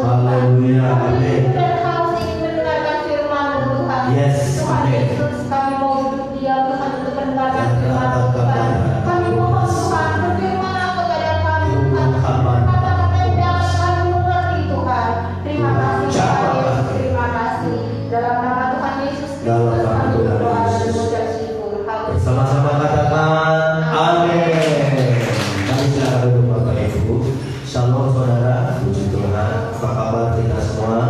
Haleluya, amin. Dan haus ingin mendengarkan firman Tuhan. Yes, Tuhan amin. Yesus, kami mau duduk diam Tuhan untuk mendengarkan firman Tuhan. Kami mohon Tuhan, berfirman kepada kami Tuhan, kata-kata yang dapat kami mengerti Tuhan. Terima kasih Tuhan Yesus, terima kasih. Dalam nama Tuhan Yesus Kristus kami berdoa dan mengucap syukur. Haleluya. Sama-sama katakan amin. Kami silakan duduk Bapak Ibu. Shalom saudara, puji Tuhan. Apa kabar kita semua?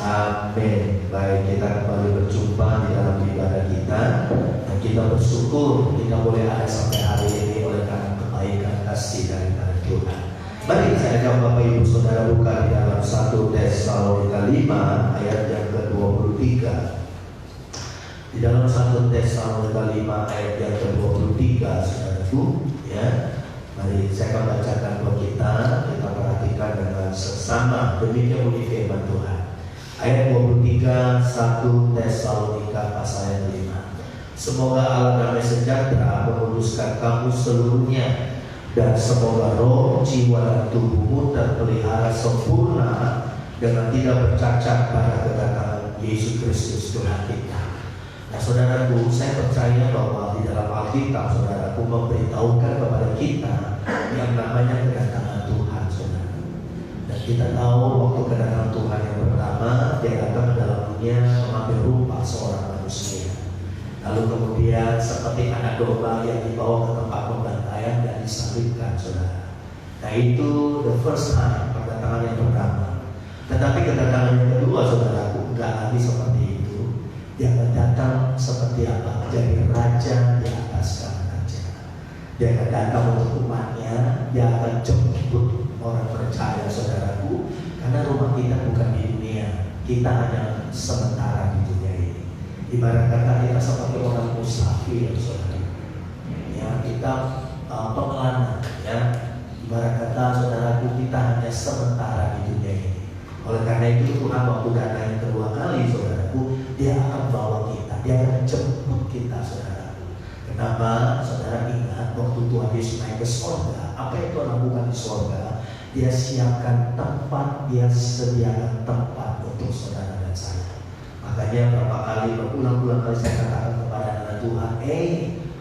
Amin. Baik, kita kembali berjumpa di dalam ibadah kita. Dan kita bersyukur kita boleh ada sampai hari ini oleh karena kebaikan kasih daripada Tuhan. Mari saya ajak Bapak Ibu Saudara buka di dalam 1 Tesalonika 5 ayat yang ke-23. Di dalam 1 Tesalonika 5 ayat yang ke-23, saudaraku, ya. Mari saya akan bacakan buat kita perhatikan dengan seksama. Demikian bunyi firman Tuhan. Ayat 23 1 Tesalonika pasal yang 5. Semoga Allah damai sejahtera menguduskan kamu seluruhnya, dan semoga roh, jiwa, dan tubuhmu terpelihara sempurna dengan tidak bercacat pada kedatangan Yesus Kristus Tuhan kita. Nah saudaraku, saya percaya bahwa di dalam Alkitab saudaraku memberitahukan kepada kita yang namanya kedatangan Tuhan, saudara. Dan kita tahu waktu kedatangan Tuhan yang pertama, dia datang ke dalam dunia mengambil rupa seorang manusia. Lalu kemudian seperti anak domba yang dibawa ke tempat pembantaian dan disalibkan, saudara. Nah itu the first time, kedatangan yang pertama. Tetapi kedatangan yang kedua, saudaraku, enggak lagi seperti itu. Dia akan datang seperti apa? Jadi raja di atas raja. Dia akan datang untuk umatnya. Dia akan jemput orang percaya, saudaraku. Karena rumah kita bukan di dunia. Kita hanya sementara di dunia ini. Ibarat kata kita seperti orang musafir, saudara. Ya, kita pengelana. Ya, ibarat kata saudaraku, kita hanya sementara di dunia ini. Oleh karena itu Tuhan waktu datang yang kedua kali, saudaraku, dia akan bawa kita, dia akan jemput kita, saudaraku. Kenapa? Saudara ingat waktu Tuhan Yesus naik ke sorga, apa yang Tuhan lakukan di sorga? Dia siapkan tempat, dia sediakan tempat untuk saudara dan saya. Makanya berapa kali, berulang-ulang kali saya katakan kepada anak Tuhan,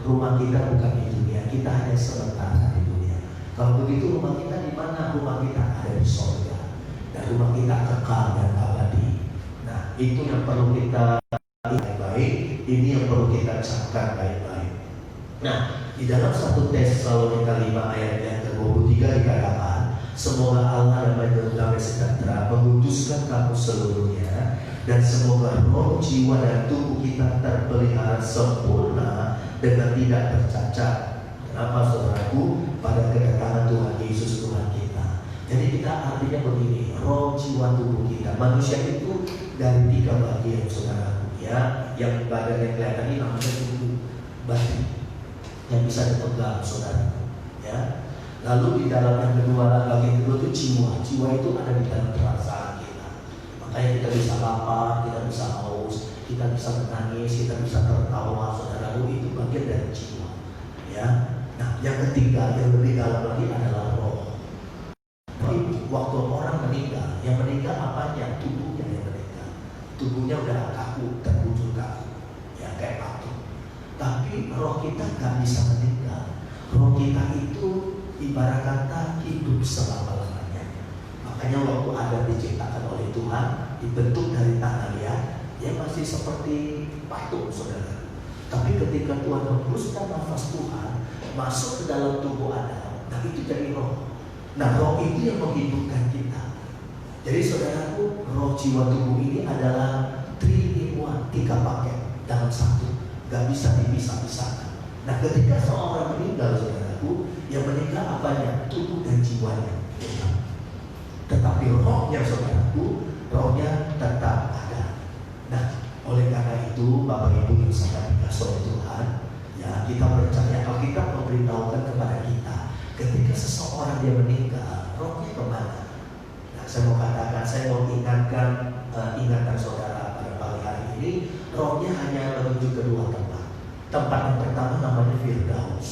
rumah kita bukan di dunia, kita hanya sementara di dunia. Kalau begitu rumah kita di mana? Rumah kita ada di sorga. Dan rumah kita kekal dan abadi. Nah, itu yang perlu kita baik-baik. Ini yang perlu kita camkan baik-baik. Nah, di dalam 1 Tesalonika 5 ayat yang ke-23 dikatakan, semoga Allah damai sejahtera menguduskan kamu seluruhnya, dan semoga roh, jiwa, dan tubuh kita terpelihara sempurna dengan tidak bercacat. Kenapa, saudaraku? Pada kedatangan Tuhan Yesus Tuhan kita. Jadi kita artinya begini, roh, jiwa, tubuh kita. Manusia itu dari 3 bagian, saudaraku, ya. Yang badan yang kelihatan ini namanya tubuh, badan yang bisa dipegang, saudara, ya. Lalu di dalam yang kedua, bagian kedua itu jiwa. Jiwa itu ada di dalam perasaan kita. Makanya kita bisa lapar, kita bisa haus, kita bisa menangis, kita bisa tertawa, saudaraku, itu bagian dari jiwa, ya. Nah, yang ketiga yang lebih dalam lagi adalah roh. Waktu orang meninggal, yang meninggal apanya? Tubuhnya yang meninggal. Tubuhnya udah kaku, terbujur kaku, ya kayak patung. Tapi roh kita nggak bisa meninggal. Roh kita itu ibarat kata hidup selama-lamanya. Makanya waktu Adam diciptakan oleh Tuhan, dibentuk dari tanah liat, dia masih seperti patung, saudara. Tapi ketika Tuhan hembuskan nafas Tuhan masuk ke dalam tubuh Adam, nah itu jadi roh. Nah roh itu yang menghidupkan kita. Jadi saudaraku, roh, jiwa, tubuh ini adalah 3-in-1, 3 paket dalam satu, gak bisa dipisah-pisahkan. Nah ketika seorang meninggal, saudaraku, yang meninggal apanya? Tubuh dan jiwanya. Tetapi rohnya, saudaraku, rohnya tetap ada. Nah oleh karena itu Bapak Ibu yang sangat dikasihi oleh Tuhan, ya kita percaya Alkitab memberitahukan kepada kita, ketika seseorang dia meninggal, rohnya kemana? Nah, saya mau katakan, saya mau ingatkan ingatan saudara pada pagi hari ini, rohnya hanya menuju kedua tempat. Tempat yang pertama namanya Firdaus.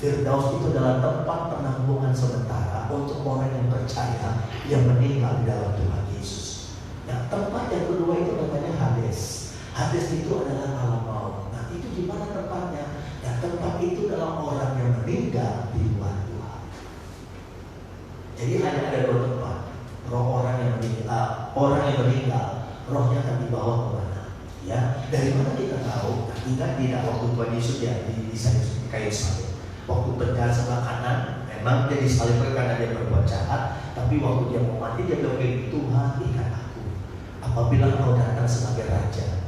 Firdaus itu adalah tempat penanggungan sementara untuk orang yang percaya yang meninggal di dalam Tuhan Yesus. Nah, tempat yang kedua itu namanya Hades. Hades itu adalah alam maut. Nah, itu di mana tempatnya? Nah, tempat itu adalah orang yang meninggal di luar Tuhan. Jadi hanya ada dua tempat. Roh orang yang meninggal, rohnya akan dibawa ke mana? Ya, dari mana kita tahu? Nah, ingat tidak waktu Tuhan Yesus ya di kayu salib. Waktu penjahat sebelah kanan, memang dia disalibkan karena dia berbuat jahat. Tapi waktu dia mau mati, dia bilang, Tuhan ikat aku apabila kau datang sebagai raja.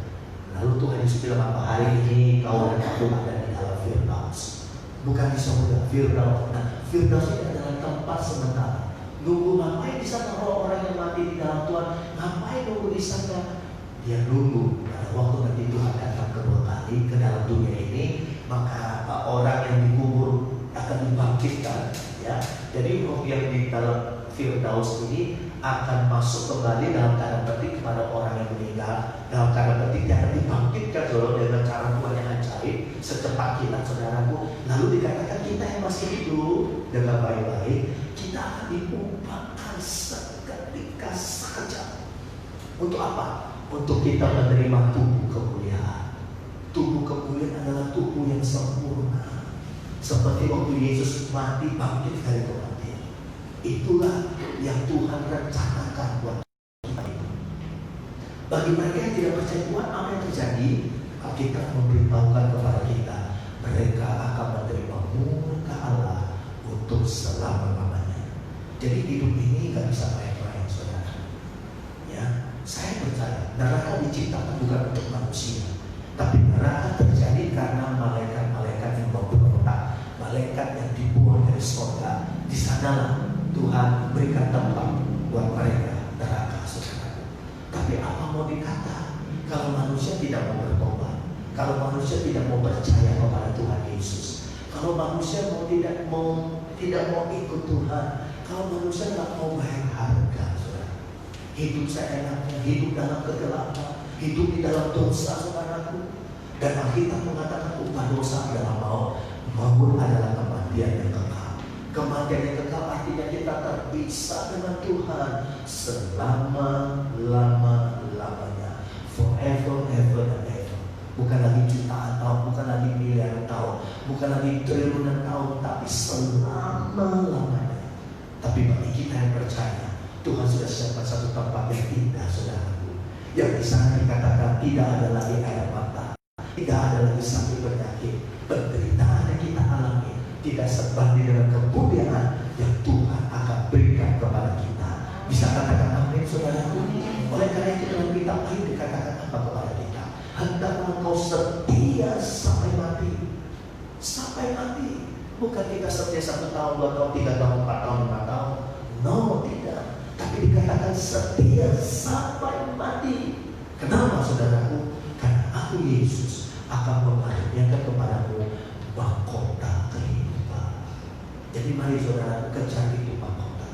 Lalu Tuhan Yesus bilang apa? Hari ini kau dan aku ada di dalam Firdaus, bukan di surga. Firdaus. Nah, Firdaus ini adalah tempat sementara. Nunggu ngapain di sana orang yang mati di dalam Tuhan? Ngapain nunggu di sana? Dia nunggu pada waktu nanti Tuhan datang kedua kali ke dalam dunia ini, maka orang yang dikubur akan dibangkitkan. Ya, jadi roh yang di dalam Firdaus ini akan masuk kembali dalam tanda petik kepada orang yang meninggal. Dalam tanda petik dia akan dibangkitkan saudara dengan cara Tuhan yang ajaib secepat kilat saudaraku. Lalu dikatakan kita yang masih hidup dengan baik-baik, kita akan diubahkan seketika saja. Untuk apa? Untuk kita menerima tubuh kemuliaan. Tubuh kemuliaan adalah tubuh yang sempurna. Seperti waktu Yesus mati bangkit dari kematian. Itulah yang Tuhan rencanakan buat kita. Bagi mereka yang tidak percaya Tuhan, apa yang terjadi? Kita memberitahukan kepada kita, mereka akan menerima murka Allah untuk selama-lamanya. Jadi hidup ini gak bisa main-main saudara. Ya, saya percaya neraka diciptakan bukan untuk manusia, tapi neraka terjadi karena malaikat-malaikat yang memberontak, malaikat yang dibuang dari surga. Di sanalah Tuhan berikan tempat buat mereka neraka saudara. Tapi apa mau dikata kalau manusia tidak mau bertobat, kalau manusia tidak mau percaya kepada Tuhan Yesus, kalau manusia tidak mau ikut Tuhan, kalau manusia tidak mau bayar harga saudara. Hidup seenaknya, hidup dalam kegelapan, hidup di dalam dosa saudaraku. Dan Alkitab mengatakan upah dosa adalah maut. Maut adalah kematian yang kekal. Kematian yang kekal artinya kita terpisah dengan Tuhan selama-lamanya, forever, ever, and ever. Bukan lagi jutaan tahun, bukan lagi miliaran tahun, bukan lagi triliunan tahun, tapi selama-lamanya. Tapi bagi kita yang percaya, Tuhan sudah siapkan satu tempat yang indah saudaraku, yang di sana dikatakan tidak ada lagi air mata, tidak ada lagi sakit penyakit, penderitaan yang kita alami tidak sebanding dengan kemuliaan yang Tuhan akan berikan kepada kita. Bisa katakan amin saudaraku. Oleh karena itu dalam kitab ini dikatakan apa kepada kita? Hendaklah engkau setia sampai mati. Sampai mati. Bukan kita setia 1 tahun, 2 tahun, 3 tahun, 4 tahun, 5 tahun. No, tidak. Tapi dikatakan setia sampai mati. Kenapa saudaraku? Karena aku Yesus akan mengaruniakan kepadamu mahkota kehidupan. Jadi mari saudara kejar itu mahkota.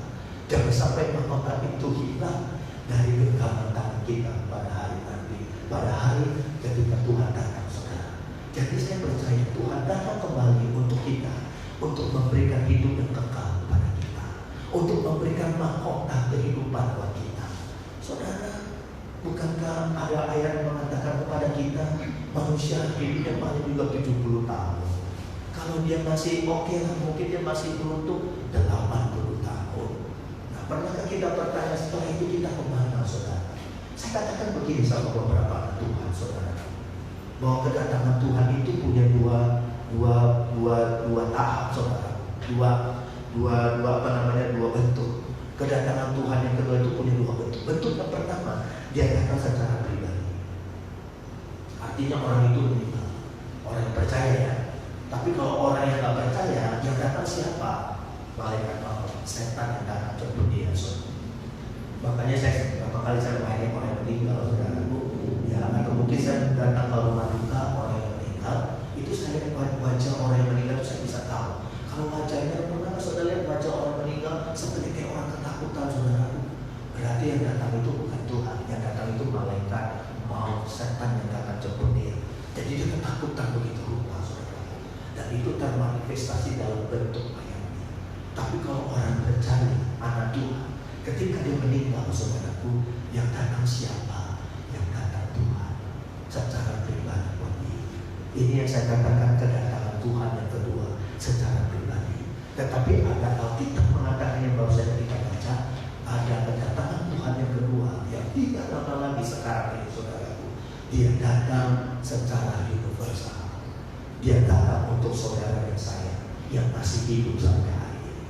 Jangan sampai mahkota itu hilang dari genggaman tangan kita pada hari nanti, pada hari ketika Tuhan datang saudara. Jadi saya percaya Tuhan datang kembali untuk kita, untuk memberikan hidup yang kekal kepada kita, untuk memberikan mahkota kehidupan buat kita. Saudara, bukankah ada ayat yang mengatakan kepada kita, manusia hidupnya paling juga 70 tahun. Kalau dia masih oke lah, mungkin dia masih beruntung 80 tahun. Nah, pernahkah kita bertanya setelah itu kita kemana saudara? Saya katakan begini sama beberapa anak Tuhan saudara, bahwa kedatangan Tuhan itu punya dua tahap saudara, dua bentuk. Kedatangan Tuhan yang kedua itu punya 2 bentuk. Bentuk yang pertama, dia datang secara pribadi. Artinya orang itu meninggal, orang yang percaya ya. Tapi kalau orang yang nggak percaya, yang datang siapa? Malaikat maut, setan yang datang jemput dia. Makanya beberapa kali saya melayani orang yang meninggal saudaraku, ya, atau mungkin saya datang ke rumah duka orang yang meninggal, itu saya lihat wajah orang yang meninggal itu saya bisa tahu. Kalau wajahnya pernah saudara lihat wajah orang meninggal seperti kayak orang ketakutan saudaraku, berarti yang datang itu bukan Tuhan, yang datang itu malaikat maut, setan yang datang jemput dia. Jadi dia ketakutan begitu rupa saudaraku. dan itu termanifestasi dalam bentuk mayatnya. Tapi kalau orang percaya anak Tuhan, ketika dia meninggal, saudaraku, yang datang siapa? Yang datang Tuhan secara pribadi. Ini yang saya katakan kedatangan Tuhan yang kedua secara pribadi. Tetapi ada Alkitab mengatakan yang baru saja kita baca, ada kedatangan Tuhan yang kedua yang tidak lama lagi sekarang ini, saudaraku. Dia datang secara universal. Dia datang untuk saudara dan saya yang masih hidup sampai hari ini.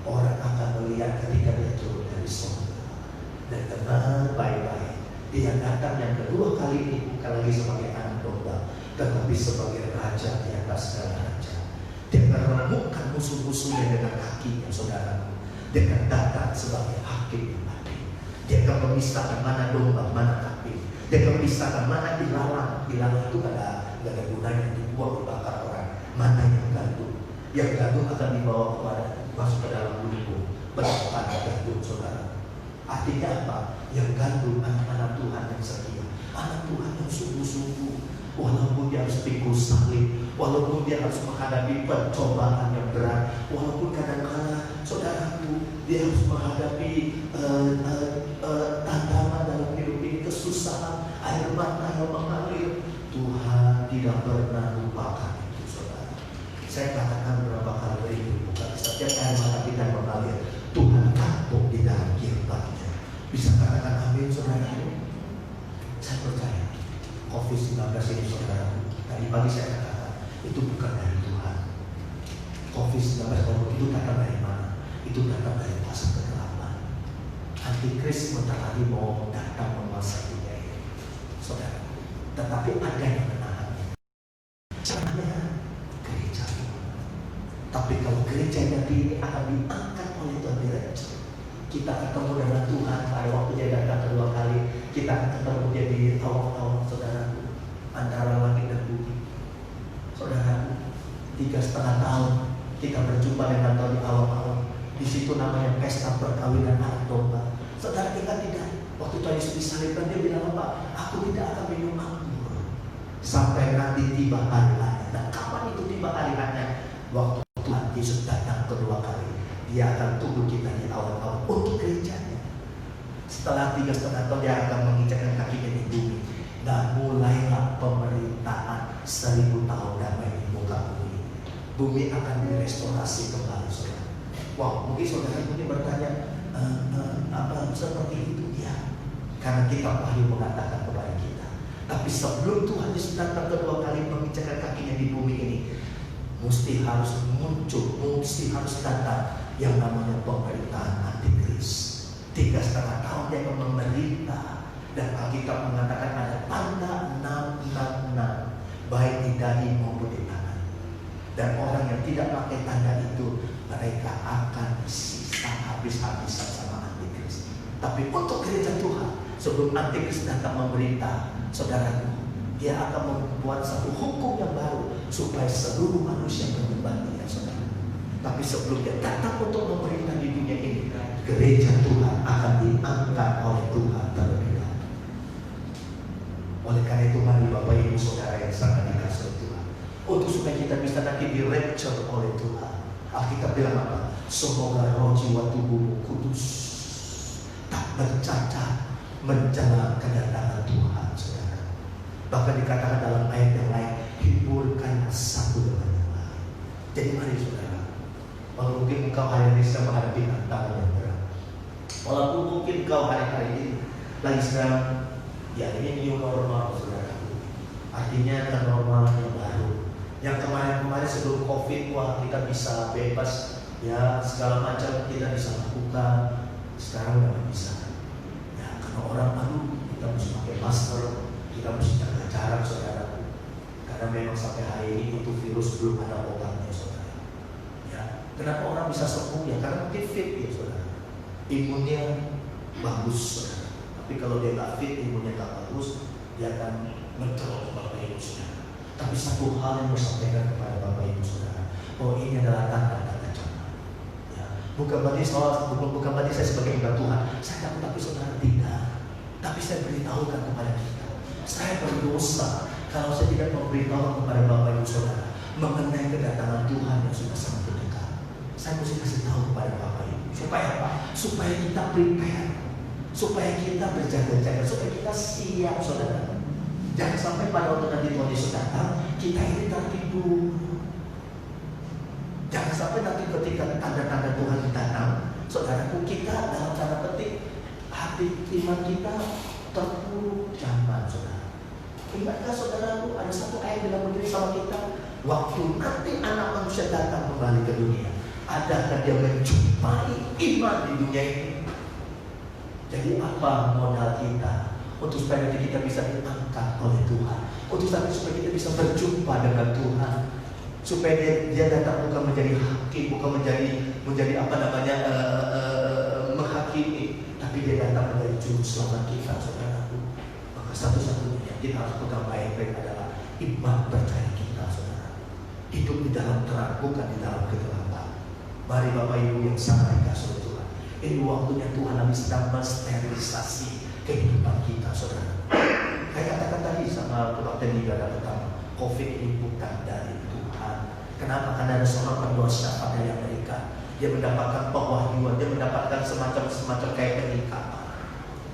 Orang akan melihat ketika dia turun dari surga dan dengar baik-baik. Dia datang yang kedua kali ini bukan lagi sebagai anak domba, tetapi sebagai raja di atas segala raja. Dia akan meremukkan musuh-musuhnya dengan kakinya, saudaraku. Dia akan datang sebagai hakim yang adil. Dia akan memisahkan mana domba, mana kambing. Dia akan memisahkan mana ilalang. Ilalang itu gak ada gunanya, dibuang, dibakar orang. Mana yang gandum? Yang gandum akan dibawa kepada masuk ke dalam lumbung, berbukan gandum, saudara. Artinya apa? Yang gandum anak-anak Tuhan yang setia, anak Tuhan yang sungguh-sungguh. Walaupun dia harus pikul salib, walaupun dia harus menghadapi pencobaan yang berat, walaupun kadang-kadang saudaraku dia harus menghadapi tantangan dalam hidup ini, kesusahan, air mata yang mengalir, Tuhan tidak pernah lupakan itu, saudara. Saya katakan berapa kali beribu, bukan setiap air mata kita yang mengalir, Tuhan tampung di dalam kirbatnya. Bisa katakan amin, saudara? Saya percaya COVID-19 ini, saudara, tadi pagi saya katakan itu bukan dari Tuhan. COVID-19 kalau itu datang dari mana? Itu datang dari kuasa kegelapan. Antikris sebentar lagi mau datang menguasai dunia ini, saudara. Tetapi ada yang menahannya. Caranya gereja. Tapi kalau gerejanya ini akan diangkat oleh Tuhan direct. Kita ketemu dengan Tuhan pada waktu dia datang kedua kali. Kita akan ketemu dia di awal-awal, saudaraku, antara langit dan bumi. Saudaraku, 3,5 tahun kita berjumpa dengan Tuhan di awal-awal. Di situ namanya pesta perkawinan anak domba. Saudara, kita tidak. Waktu Tuhan Yesus disalibkan, dia bilang apa? Aku tidak akan minum anggur sampai nanti tiba hari hanya. Dan kapan itu tiba hari hanya? Waktu Tuhan Yesus datang kedua kali. Dia akan tunggu kita di awal-awal untuk gerejanya. Setelah 3,5 tahun dia akan menginjakkan kakinya di bumi. Dan mulailah pemerintahan 1000 tahun damai di muka bumi. Bumi akan direstorasi kembali, saudara. Wow, mungkin saudara ini bertanya, apa seperti itu? Ya, karena kita wahyu mengatakan kepada kita. Tapi sebelum Tuhan Yesus datang kedua kali menginjakkan kakinya di bumi ini, mesti harus muncul, mesti harus datang yang namanya pemerintahan antikris. 3,5 tahun dia akan memerintah. Dan Alkitab mengatakan ada tanda 666, baik di dahi maupun di tangan. Dan orang yang tidak pakai tanda itu, mereka akan disiksa habis-habisan sama antikris. Tapi untuk gereja Tuhan, sebelum antikris datang memerintah, saudaraku, dia akan membuat satu hukum yang baru supaya seluruh manusia menyembah dia, saudara. Tapi sebelum dia datang untuk memerintah di dunia ini, gereja Tuhan akan diangkat oleh Tuhan terlebih dahulu. Oleh karena itu, mari Bapak Ibu Saudara yang sangat dikasihi Tuhan, untuk supaya kita bisa nanti di rapture oleh Tuhan, Alkitab bilang apa? Semoga roh jiwa tubuhmu kudus, tak bercacat menjelang kedatangan Tuhan, saudara. Bahkan dikatakan dalam ayat yang lain, hiburkan satu dengan yang lain. Jadi mari saudara, walaupun mungkin engkau hari ini sedang menghadapi tantangan yang berat, walaupun mungkin engkau hari-hari ini lagi sedang, ya ini new normal, saudara. Artinya normal yang baru. Yang kemarin-kemarin sebelum COVID, wah kita bisa bebas, ya segala macam kita bisa lakukan. Sekarang udah nggak bisa. Ya karena orang kita mesti pakai masker, kita mesti jaga jarak, saudara. Karena memang sampai hari ini itu virus belum ada obatnya, saudara. Ya, kenapa orang bisa sembuh? Ya karena mungkin fit, ya saudara. Imunnya bagus, saudara. Tapi kalau dia nggak fit, imunnya nggak bagus, dia akan ngedrop, Bapak Ibu Saudara. Tapi satu hal yang saya sampaikan kepada Bapak Ibu Saudara, bahwa ini adalah tanda-tanda zaman. Ya, bukan berarti saya sebagai hamba Tuhan, saya takut, tapi saudara tidak. Tapi saya beritahukan kepada kita, saya berdosa kalau saya tidak memberitahu kepada Bapak Ibu Saudara mengenai kedatangan Tuhan yang sudah sangat dekat. Saya mesti kasih tahu kepada Bapak Ibu. Supaya apa? Supaya kita prepare. Supaya kita berjaga-jaga. Supaya kita siap, saudara. Jangan sampai pada waktu nanti Tuhan Yesus datang, kita ini tertidur. Jangan sampai nanti ketika tanda-tanda Tuhan datang, saudaraku, kita dalam tanda petik hati iman kita terpuruk. Jangan, saudara. Ingatkah saudaraku, ada satu ayat bilang begini sama kita, waktu nanti anak manusia datang kembali ke dunia, adakah dia menjumpai iman di dunia ini? Jadi apa modal kita untuk supaya nanti kita bisa diangkat oleh Tuhan, untuk supaya kita bisa berjumpa dengan Tuhan, supaya dia datang bukan menjadi hakim, bukan menjadi apa namanya menghakimi, tapi dia datang menjadi juru selamat kita, saudaraku. Maka satu-satunya yang kita harus pegang baik-baik adalah iman percaya kita, saudara. Hidup di dalam terang, bukan di dalam kegelapan. Mari Bapak Ibu yang sangat dikasihi oleh Tuhan, ini waktunya Tuhan lagi sedang mensterilisasi kehidupan kita, saudara. Saya katakan tadi sama Kapten Nigara pertama, COVID ini bukan dari Tuhan. Kenapa? Karena ada seorang pendoa syafaat dari Amerika. Dia mendapatkan pewahyuan, dia mendapatkan semacam kayak peningkatan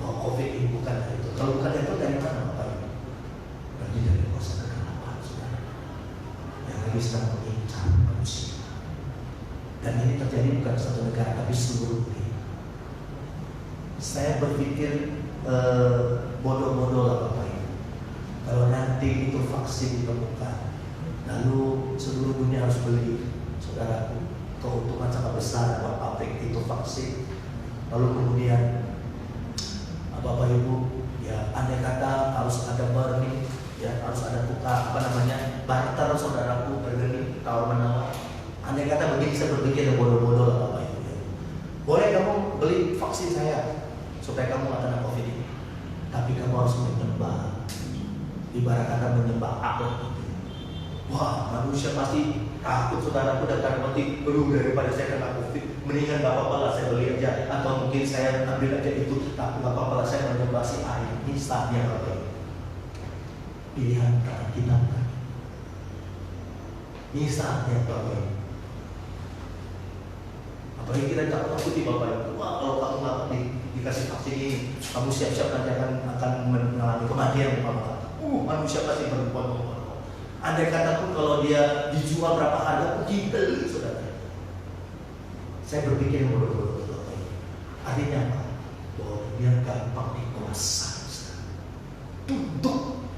bahwa COVID ini bukan dari itu. Kalau bukan dari itu, dari mana Bapak Ibu? Berarti dari kuasa kegelapan, saudara, yang lagi sedang mengincar manusia. Dan ini terjadi bukan satu negara, tapi seluruh dunia. Saya berpikir bodoh-bodoh lah Bapak Ibu. Kalau nanti itu vaksin ditemukan, lalu seluruh dunia harus beli, saudaraku, keuntungan sangat besar buat pabrik itu vaksin. Lalu kemudian Bapak Ibu, ya andai kata harus ada bargaining, ya harus ada tukar barter, saudaraku, bargaining, tawar menawar. Andai kata begini, saya berpikir bodoh-bodoh lah Bapak Ibu. Boleh kamu beli vaksin saya supaya kamu gak kena COVID ini, tapi kamu harus menyembah, ibarat kata menyembah aku. Wah, manusia pasti takut, saudaraku, dan karena nanti daripada saya kena COVID, mendingan gak apa-apa lah saya beli aja, atau mungkin saya ambil aja itu, tapi gak apa-apa lah saya menyembah si air. Ini saatnya Bapak Ibu. Pilihan tangan kita bukan? Ini saatnya Bapak Ibu. Apalagi kita takut-takuti Bapak Ibu. Wah, kalau kamu gak dikasih vaksin ini, kamu siap-siap nanti akan mengalami kematian. Manusia pasti berbuat. Andai kata pun kalau dia dijual berapa harga pun dibeli, saudara. Saya berpikir bodoh-bodoh Bapak Ibu. Artinya apa? Bahwa dia gampang dikuasai. Tunduk.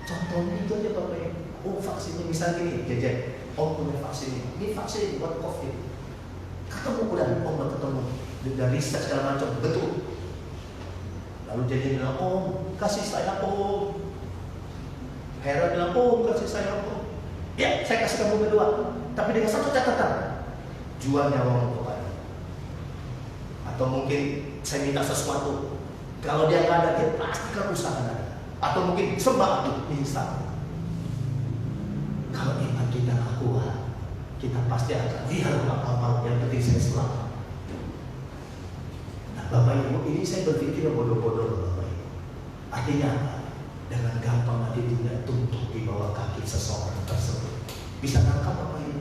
Contohnya itu aja Bapak Ibu. Oh, vaksinnya misalnya gini, jajan. Oh, punya vaksin ini. Ini vaksin buat COVID. Ketemu udah, oh ketemu. Dan riset segala macam, betul. Lalu jajan bilang, oh kasih saya om. Hera bilang, oh kasih saya om. Ya, saya kasih kamu berdua. Tapi dengan satu catatan, jual nyawa kepada. Atau mungkin saya minta sesuatu, kalau dia nggak ada, dia pasti kerusakan ada. Atau mungkin sembah itu instan. Kalau iman kita nggak kuat, kita pasti akan lihat apa-apa yang penting saya selamat. Nah Bapak Ibu, ini saya berpikir bodoh-bodoh Bapak Ibu. Artinya apa? Dengan gampang nanti dunia tunduk di bawah kaki seseorang tersebut. Bisa tangkap Bapak Ibu?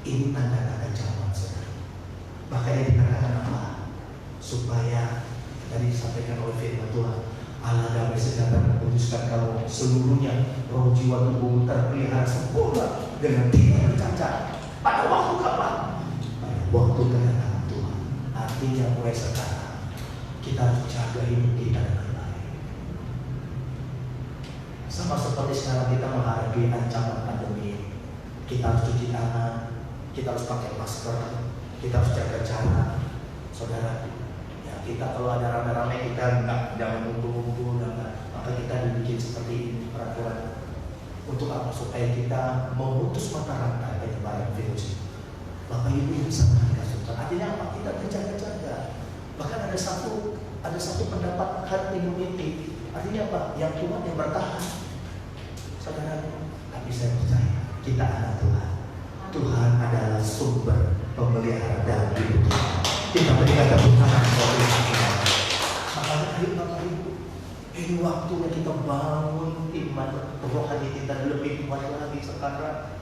Ini tanda-tanda zaman, saudara. Makanya dikatakan apa? Supaya tadi disampaikan oleh firman Tuhan, Allah damai sejahtera memutuskan kamu seluruhnya, roh jiwa tubuh terpelihara sempurna dengan tidak bercacat. Pada waktu kapan? Pada waktu kedatangan Tuhan. Artinya mulai sekarang kita harus jaga hidup kita dengan baik. Sama seperti sekarang kita menghadapi ancaman pandemi, kita harus cuci tangan, kita harus pakai masker, kita harus jaga jarak, saudara. Ya, kita kalau ada rame-rame kita jangan ngumpul-ngumpul, maka kita dibikin seperti ini peraturan. Untuk apa? Supaya kita memutus mata rantai penyebaran virus itu. Bapak Ibu yang sangat dikasih Tuhan. Artinya apa? Kita berjaga-jaga. Bahkan ada satu pendapat herd immunity. Artinya apa? Yang kuat yang bertahan. Saudara, tapi saya percaya kita anak Tuhan. Tuhan adalah sumber pemelihara dalam hidup kita. Kita berikan tepuk tangan kepada Tuhan. Makanya ayo Bapak Ibu, Ini waktunya kita bangun iman rohani kita lebih kuat lagi sekarang.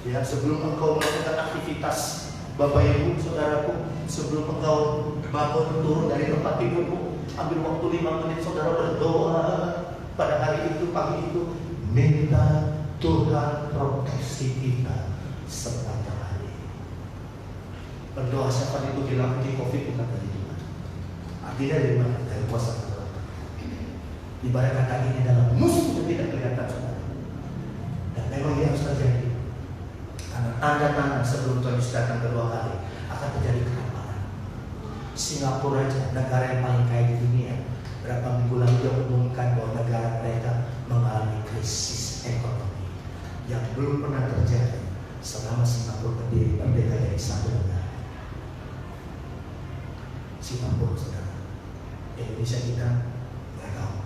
Ya, sebelum engkau melakukan aktivitas, Bapak Ibu, Saudaraku, sebelum engkau bangun turun dari tempat tidurmu, ambil waktu 5 menit saudara berdoa pada hari itu, pagi itu, minta Tuhan proteksi kita sepanjang hari. Berdoa siapa itu bilang di COVID bukan dari Tuhan. Artinya dari mana? Dari kuasa Tuhan. Ibarat kata ini dalam musuh yang tidak kelihatan saudara. Dan memang ini harus terjadi. Karena tanda-tanda sebelum Tuhan Yesus datang kedua kali akan terjadi kelaparan. Singapura aja, negara yang paling kaya di dunia, berapa minggu lalu dia umumkan bahwa negara mereka mengalami krisis ekonomi yang belum pernah terjadi selama Singapura berdiri merdeka dari satu negara. Singapura, saudara. Indonesia kita nggak tahu.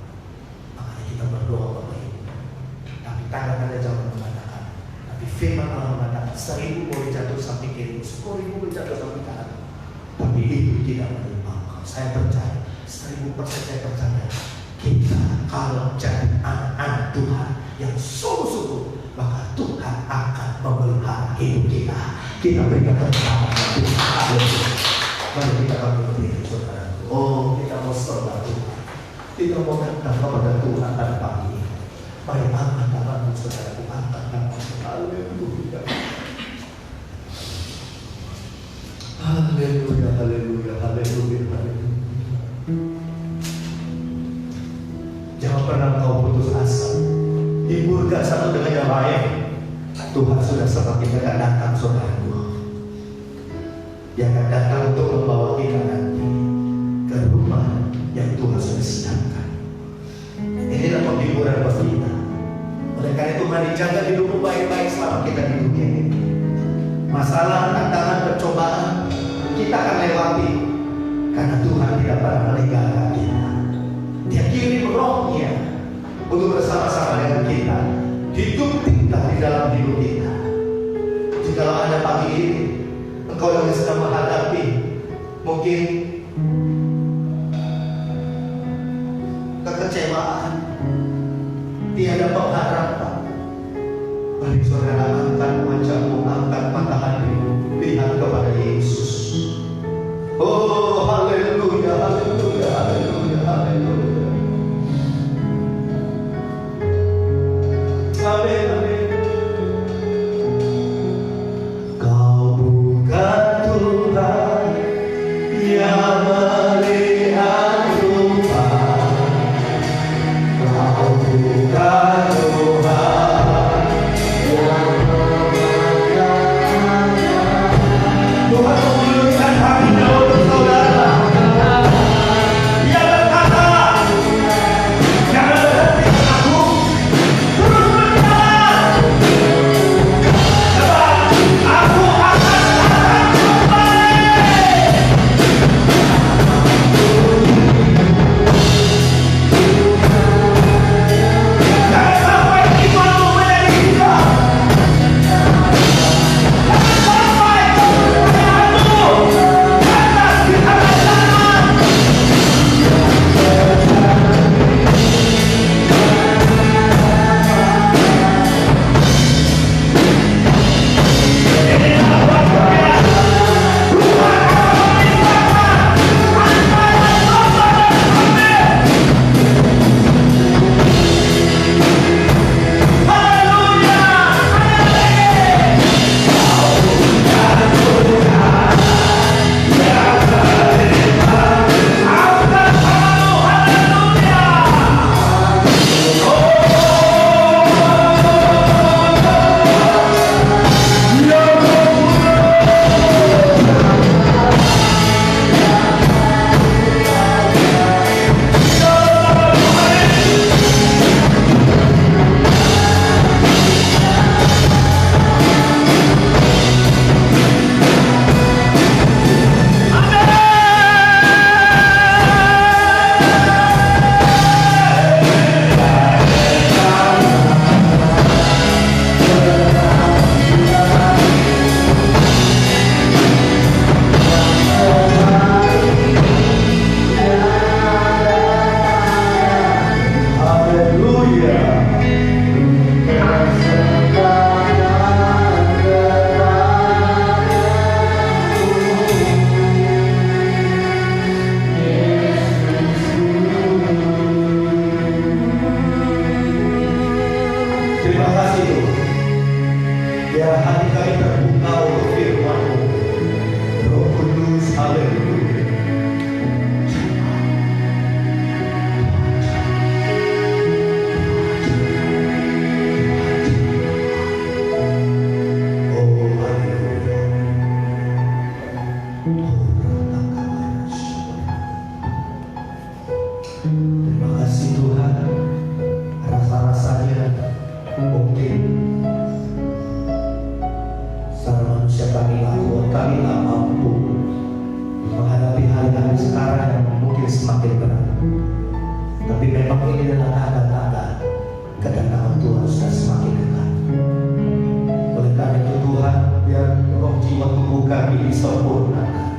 Makanya kita berdoa Bapak Ibu. Tapi tanda-tanda zaman mengatakan, tapi firman Allah mengatakan 1000 boleh jatuh sampai kiri, 10.000 boleh jatuh sampai kanan. Tapi itu tidak menimpa engkau. Saya percaya, 1000% saya percaya. Kita kalau jadi anak-anak Tuhan yang sungguh-sungguh, maka Tuhan akan memelihara hidup kita. Kita berikan kepada Tuhan. Mari kita akan berdiri, saudara. Oh, kita mau sembah Tuhan. Kita mau datang kepada Tuhan pada pagi ini. Mari angkat tanganmu, saudaraku, angkat tanganmu. Haleluya. Haleluya, haleluya, haleluya, haleluya. Jangan pernah kau putus asa. Hiburkan satu dengan yang lain. Tuhan sudah semakin dekat datang, saudaraku. Dia akan datang untuk membawa kita nanti ke rumah yang Tuhan sudah siapkan. Inilah penghiburan buat kita. Oleh karena itu mari jaga hidupmu baik-baik selama kita di dunia ini. Masalah, tantangan, percobaan kita akan lewati karena Tuhan tidak pernah meninggalkan kita. Dia kirim rohnya untuk bersama-sama dengan kita. Hidup kita di dalam hidup kita. Jikalau ada pagi ini engkau yang sedang menghadapi mungkin kekecewaan, tiada pengharapan, mari saudara angkat wajahmu, angkat mata hatimu, lihat kepada Yesus. Oh, haleluya, haleluya, haleluya, haleluya. Amin, amin. Kau bukan Tuhan yang melihat rupa. Kau bukan Tuhan yang memandang. Tuhan memulihkan hatinya untuk saudara. Terima kasih Tuhan. Rasa-rasanya mungkin secara manusia kami gak kuat, kami gak mampu menghadapi hari-hari sekarang yang mungkin semakin berat. Tapi memang ini adalah tanda-tanda kedatangan Tuhan sudah semakin dekat. Oleh karena itu Tuhan, biar roh jiwa tubuh kami disempurnakan.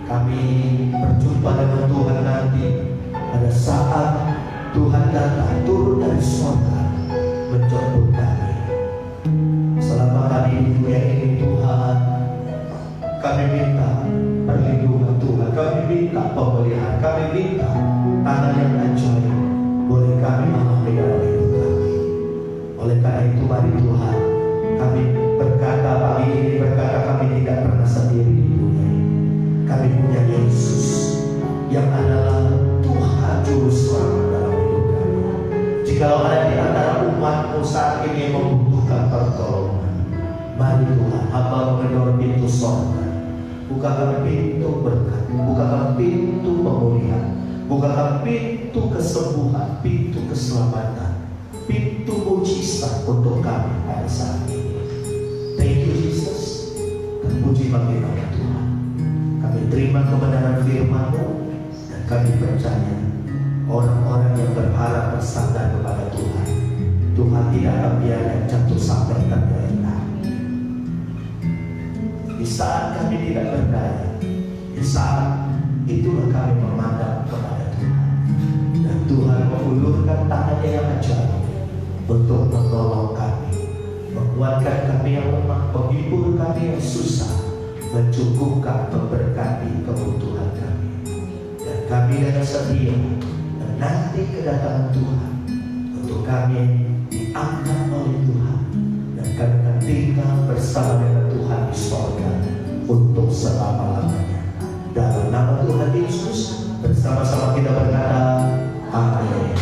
Kami berjumpa dengan Tuhan nanti pada saat Tuhan datang turun dari surga menjemput kami. Selama kami di dunia ini Tuhan, kami minta perlindungan Tuhan, kami minta pemeliharaan, kami minta tangan yang ajaib boleh kami alami dalam hidup kami. Oleh karena itu mari Tuhan, kami berkata pagi ini, berkata kami tidak pernah sendiri di dunia ini. Kami punya Yesus yang adalah Tuhan Juru Selamat dalam hidup kami. Jikalau ada di antara umatmu saat ini yang membutuhkan pertolongan, mari Tuhan, hamba mengenal pintu surga. Bukakan pintu berkat, bukakan pintu pemulihan, bukakan pintu kesembuhan, pintu keselamatan, pintu mujizat untuk kami pada saat ini. Thank you Jesus. Terpuji bagi nama Tuhan. Kami terima kebenaran firman-Mu dan kami percaya orang-orang yang berharap bersandar kepada Tuhan, Tuhan tidak akan biarkan jatuh sampai tergeletak. Di saat kami tidak berdaya, di saat itulah kami memandang kepada Tuhan, dan Tuhan mengulurkan tangannya yang ajaib untuk menolong kami, menguatkan kami yang lemah, menghibur kami yang susah, mencukupkan, memberkati kebutuhan kami. Dan kami dengan setia menanti kedatangan Tuhan untuk kami diangkat oleh Tuhan, dan kami akan tinggal bersama dengan Tuhan di surga untuk selama-lamanya. Dalam nama Tuhan Yesus bersama-sama kita berkata, amin.